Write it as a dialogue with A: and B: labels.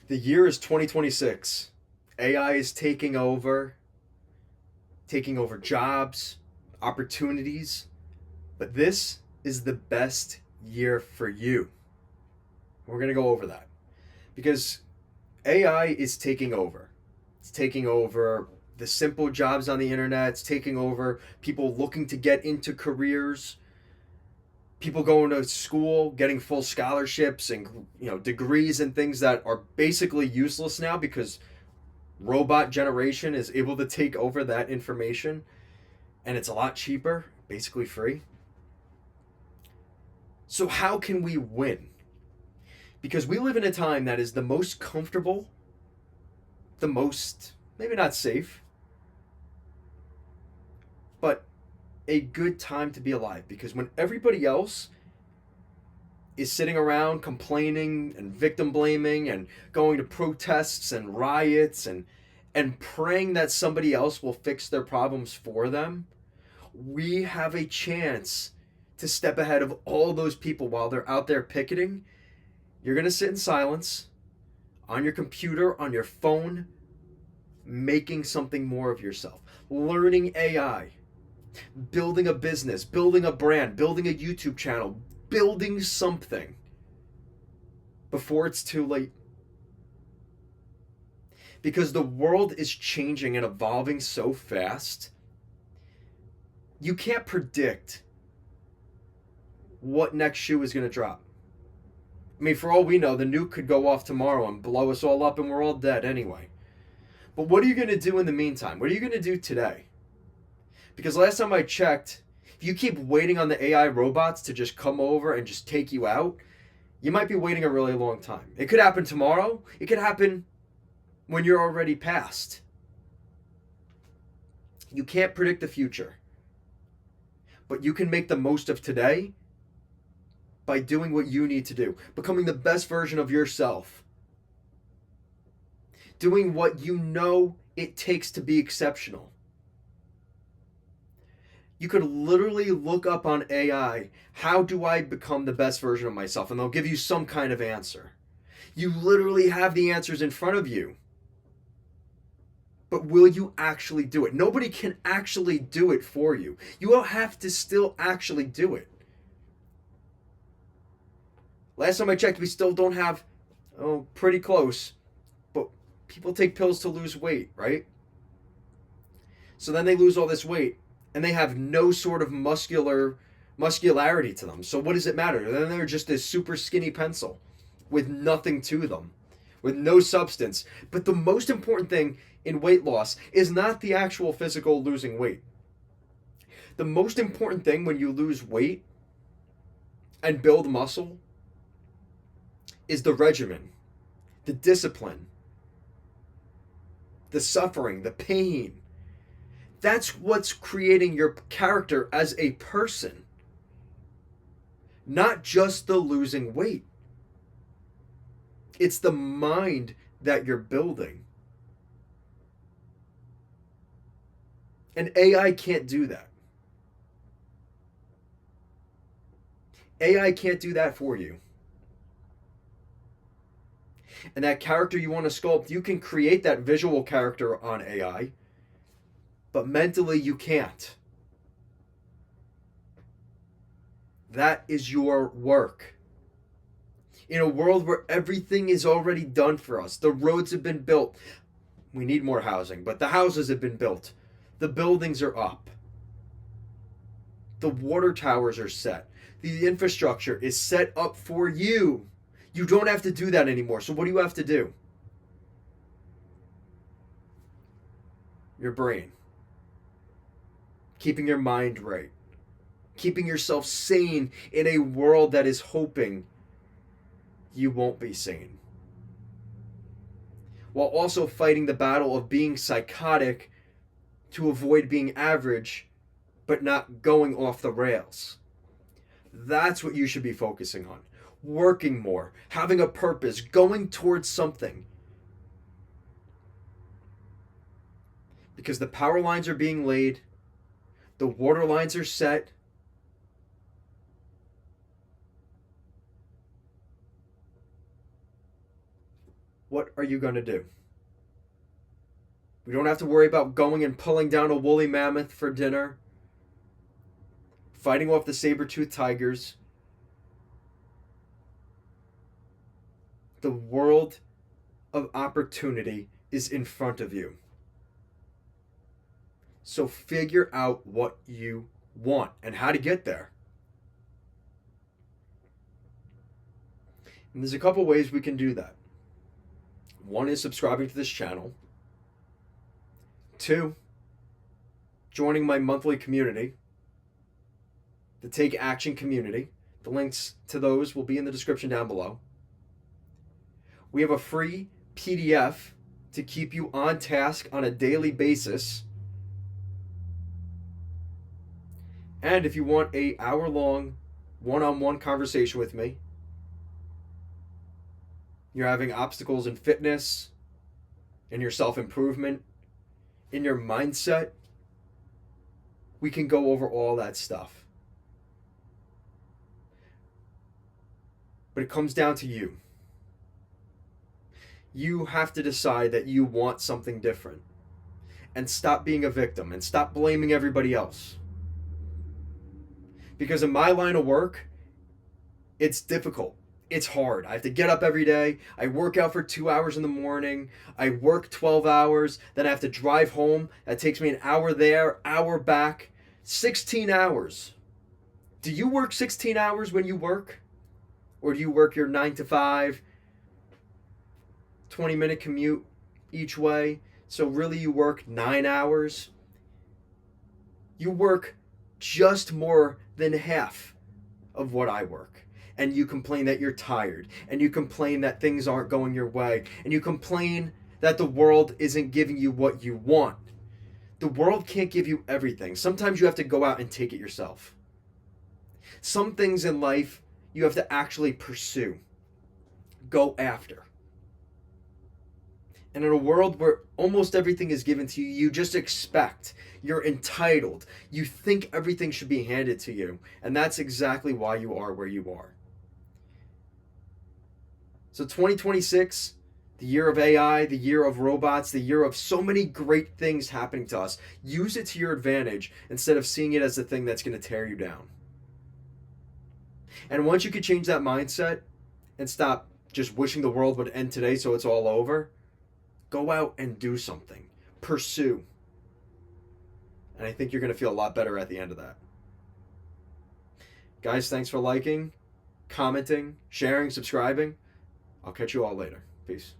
A: The year is 2026. AI is taking over jobs, opportunities, but this is the best year for you. We're going to go over that because AI is taking over. It's taking over the simple jobs on the internet, it's taking over people looking to get into careers, people going to school, getting full scholarships and degrees and things that are basically useless now because robot generation is able to take over that information and it's a lot cheaper, basically free. So how can we win? Because we live in a time that is the most comfortable, the most maybe not safe, but a good time to be alive, because when everybody else is sitting around complaining and victim blaming and going to protests and riots and praying that somebody else will fix their problems for them, we have a chance to step ahead of all those people while they're out there picketing. You're going to sit in silence on your computer, on your phone, making something more of yourself, learning AI, building a business, building a brand, building a YouTube channel, building something before it's too late. Because the world is changing and evolving so fast, you can't predict what next shoe is going to drop. I mean, for all we know, the nuke could go off tomorrow and blow us all up and we're all dead anyway. But what are you going to do in the meantime? What are you going to do today? Because last time I checked, if you keep waiting on the AI robots to just come over and just take you out, you might be waiting a really long time. It could happen tomorrow. It could happen when you're already past. You can't predict the future. But you can make the most of today by doing what you need to do, becoming the best version of yourself, doing what you know it takes to be exceptional. You could literally look up on AI, how do I become the best version of myself? And they'll give you some kind of answer. You literally have the answers in front of you. But will you actually do it? Nobody can actually do it for you. You will have to still actually do it. Last time I checked, we still don't have, pretty close, but people take pills to lose weight, right? So then they lose all this weight, and they have no sort of muscularity to them. So what does it matter? Then they're just this super skinny pencil with nothing to them, with no substance. But the most important thing in weight loss is not the actual physical losing weight. The most important thing when you lose weight and build muscle is the regimen, the discipline, the suffering, the pain. That's what's creating your character as a person, not just the losing weight. It's the mind that you're building. And AI can't do that. AI can't do that for you. And that character you want to sculpt, you can create that visual character on AI, but mentally you can't. That is your work. In a world where everything is already done for us, the roads have been built. We need more housing, but the houses have been built. The buildings are up. The water towers are set. The infrastructure is set up for you. You don't have to do that anymore. So what do you have to do? Your brain. Keeping your mind right. Keeping yourself sane in a world that is hoping you won't be sane. While also fighting the battle of being psychotic to avoid being average, but not going off the rails. That's what you should be focusing on. Working more, having a purpose, going towards something. Because the power lines are being laid, the water lines are set. what are you going to do? We don't have to worry about going and pulling down a woolly mammoth for dinner, fighting off the saber-toothed tigers. The world of opportunity is in front of you. So figure out what you want and how to get there. And there's a couple ways we can do that. One is subscribing to this channel. 2, joining my monthly community, the Take Action community. The links to those will be in the description down below. We have a free PDF to keep you on task on a daily basis. And if you want an hour-long one-on-one conversation with me, you're having obstacles in fitness, in your self-improvement, in your mindset, we can go over all that stuff. But it comes down to you. You have to decide that you want something different. And stop being a victim and stop blaming everybody else. Because in my line of work, it's difficult. It's hard. I have to get up every day. I work out for 2 hours in the morning. I work 12 hours. Then I have to drive home. That takes me an hour there, hour back. 16 hours. Do you work 16 hours when you work? Or do you work your 9 to 5, 20-minute commute each way? So really you work 9 hours? You work just more than half of what I work. And you complain that you're tired, and you complain that things aren't going your way, and you complain that the world isn't giving you what you want. The world can't give you everything. Sometimes you have to go out and take it yourself. Some things in life you have to actually pursue, go after. And in a world where almost everything is given to you, you just expect, you're entitled, you think everything should be handed to you, and that's exactly why you are where you are. So 2026, the year of AI, the year of robots, the year of so many great things happening to us. Use it to your advantage instead of seeing it as the thing that's going to tear you down. And once you can change that mindset and stop just wishing the world would end today so it's all over, go out and do something. Pursue. And I think you're going to feel a lot better at the end of that. Guys, thanks for liking, commenting, sharing, subscribing. I'll catch you all later. Peace.